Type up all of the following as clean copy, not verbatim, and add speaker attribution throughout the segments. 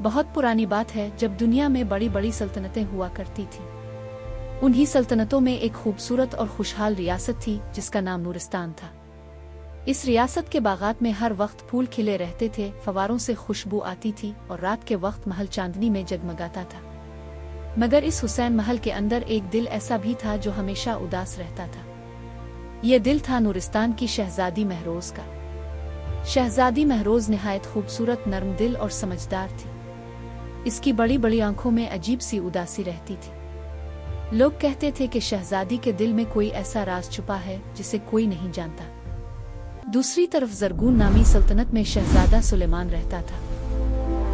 Speaker 1: बहुत पुरानी बात है जब दुनिया में बड़ी बड़ी सल्तनतें हुआ करती थीं। उन्हीं सल्तनतों में एक खूबसूरत और खुशहाल रियासत थी जिसका नाम नूरिस्तान था। इस रियासत के बागात में हर वक्त फूल खिले रहते थे, फवारों से खुशबू आती थी और रात के वक्त महल चांदनी में जगमगाता था। मगर इस हुसैन महल के अंदर एक दिल ऐसा भी था जो हमेशा उदास रहता था। ये दिल था नूरिस्तान की शहजादी महरोज का। शहजादी महरोज निहायत खूबसूरत, नर्म दिल और समझदार थी। इसकी बड़ी बड़ी आंखों में अजीब सी उदासी रहती थी। लोग कहते थे कि शहजादी के दिल में कोई ऐसा राज छुपा है जिसे कोई नहीं जानता। दूसरी तरफ ज़रगून नामी सल्तनत में शहजादा सुलेमान रहता था।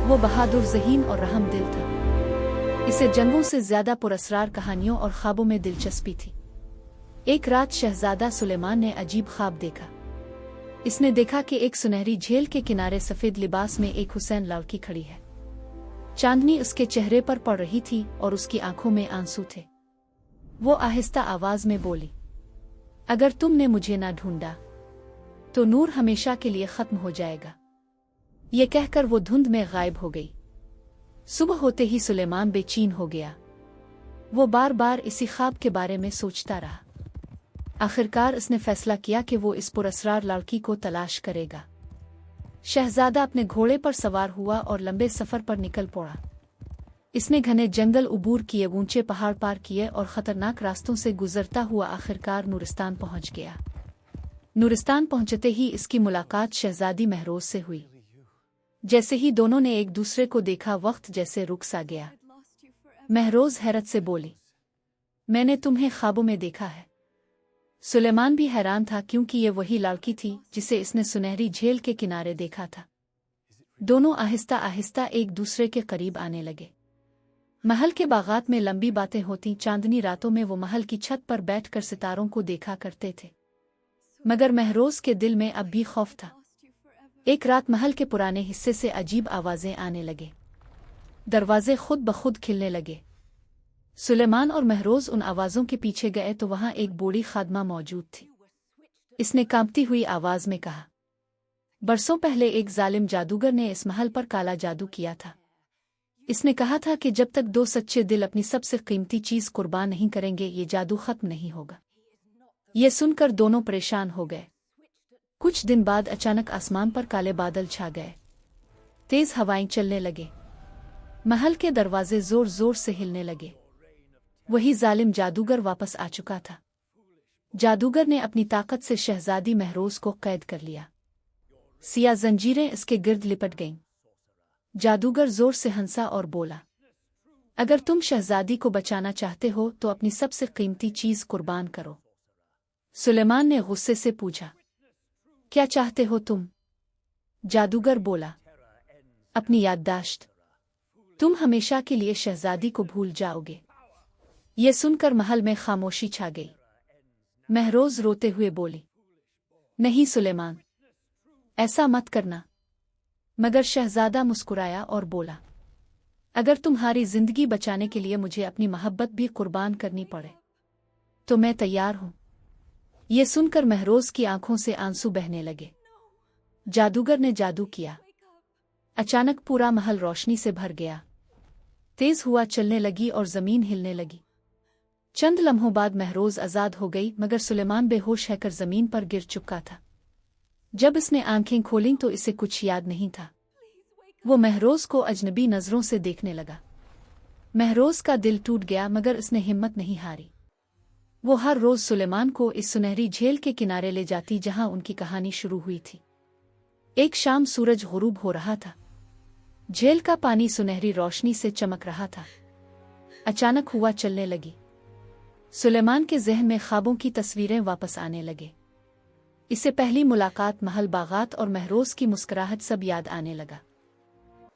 Speaker 1: वो बहादुर, ज़हीन और रहम दिल था। इसे जंगों से ज्यादा पुरस्रार कहानियों और ख्वाबों में दिलचस्पी थी। एक रात शहजादा सुलेमान ने अजीब ख्वाब देखा। इसने देखा कि एक सुनहरी झील के किनारे सफेद लिबास में एक हुसैन लड़की खड़ी है। चांदनी उसके चेहरे पर पड़ रही थी और उसकी आंखों में आंसू थे। वो आहिस्ता आवाज में बोली, अगर तुमने मुझे ना ढूंढा तो नूर हमेशा के लिए खत्म हो जाएगा। ये कहकर वो धुंध में गायब हो गई। सुबह होते ही सुलेमान बेचैन हो गया। वो बार बार इसी ख्वाब के बारे में सोचता रहा। आखिरकार उसने फैसला किया कि वो इस पुरस्रार लड़की को तलाश करेगा। शहजादा अपने घोड़े पर सवार हुआ और लंबे सफर पर निकल पड़ा। इसने घने जंगल उबूर किए, ऊंचे पहाड़ पार किए और खतरनाक रास्तों से गुजरता हुआ आखिरकार नूरिस्तान पहुंच गया। नूरिस्तान पहुंचते ही इसकी मुलाकात शहजादी महरोज से हुई। जैसे ही दोनों ने एक दूसरे को देखा, वक्त जैसे रुक सा गया। महरोज हैरत से बोली, मैंने तुम्हें ख्वाबों में देखा है। सुलेमान भी हैरान था क्योंकि ये वही लड़की थी जिसे इसने सुनहरी झील के किनारे देखा था। दोनों आहिस्ता आहिस्ता एक दूसरे के करीब आने लगे। महल के बागात में लंबी बातें होती। चांदनी रातों में वो महल की छत पर बैठकर सितारों को देखा करते थे। मगर महरोज के दिल में अब भी खौफ था। एक रात महल के पुराने हिस्से से अजीब आवाजें आने लगे। दरवाजे खुद ब खुद खिलने लगे। सुलेमान और महरोज उन आवाजों के पीछे गए तो वहां एक बूढ़ी खादमा मौजूद थी। इसने कांपती हुई आवाज में कहा, बरसों पहले एक जालिम जादूगर ने इस महल पर काला जादू किया था। इसने कहा था कि जब तक दो सच्चे दिल अपनी सबसे कीमती चीज कुर्बान नहीं करेंगे, ये जादू खत्म नहीं होगा। ये सुनकर दोनों परेशान हो गए। कुछ दिन बाद अचानक आसमान पर काले बादल छा गए। तेज हवाएं चलने लगे। महल के दरवाजे जोर जोर से हिलने लगे। वही जालिम जादूगर वापस आ चुका था। जादूगर ने अपनी ताकत से शहजादी महरोज को कैद कर लिया। सिया जंजीरें इसके गिर्द लिपट गईं। जादूगर जोर से हंसा और बोला, अगर तुम शहजादी को बचाना चाहते हो तो अपनी सबसे कीमती चीज कुर्बान करो। सुलेमान ने गुस्से से पूछा, क्या चाहते हो तुम? जादूगर बोला, अपनी याददाश्त। तुम हमेशा के लिए शहजादी को भूल जाओगे। ये सुनकर महल में खामोशी छा गई। महरोज रोते हुए बोली, नहीं सुलेमान, ऐसा मत करना। मगर शहजादा मुस्कुराया और बोला, अगर तुम्हारी जिंदगी बचाने के लिए मुझे अपनी मोहब्बत भी कुर्बान करनी पड़े तो मैं तैयार हूं। ये सुनकर महरोज की आंखों से आंसू बहने लगे। जादूगर ने जादू किया। अचानक पूरा महल रोशनी से भर गया। तेज हवा चलने लगी और जमीन हिलने लगी। चंद लम्हों बाद महरोज आजाद हो गई, मगर सुलेमान बेहोश होकर जमीन पर गिर चुका था। जब इसने आंखें खोलीं तो इसे कुछ याद नहीं था। वो महरोज को अजनबी नजरों से देखने लगा। महरोज का दिल टूट गया, मगर इसने हिम्मत नहीं हारी। वो हर रोज सुलेमान को इस सुनहरी झील के किनारे ले जाती जहां उनकी कहानी शुरू हुई थी। एक शाम सूरज गुरूब हो रहा था। झील का पानी सुनहरी रोशनी से चमक रहा था। अचानक हवा चलने लगी। सुलेमान के ज़हन में ख्वाबों की तस्वीरें वापस आने लगे। इसे पहली मुलाकात, महल, बागात और महरोज की मुस्कुराहट सब याद आने लगा।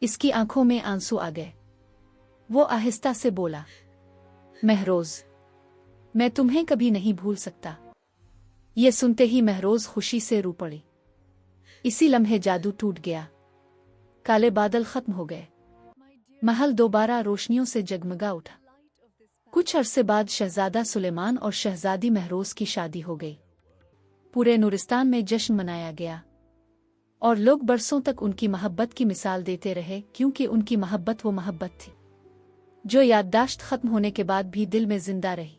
Speaker 1: इसकी आंखों में आंसू आ गए। वो आहिस्ता से बोला, महरोज, मैं तुम्हें कभी नहीं भूल सकता। ये सुनते ही महरोज खुशी से रो पड़ी। इसी लम्हे जादू टूट गया। काले बादल खत्म हो गए। महल दोबारा रोशनियों से जगमगा उठा। कुछ अरसे बाद शहजादा सुलेमान और शहजादी महरोज की शादी हो गई। पूरे नूरिस्तान में जश्न मनाया गया। اور لوگ برسوں تک ان کی محبت کی مثال دیتے رہے، کیونکہ ان کی محبت وہ محبت تھی جو یادداشت ختم ہونے کے بعد بھی دل میں زندہ رہی۔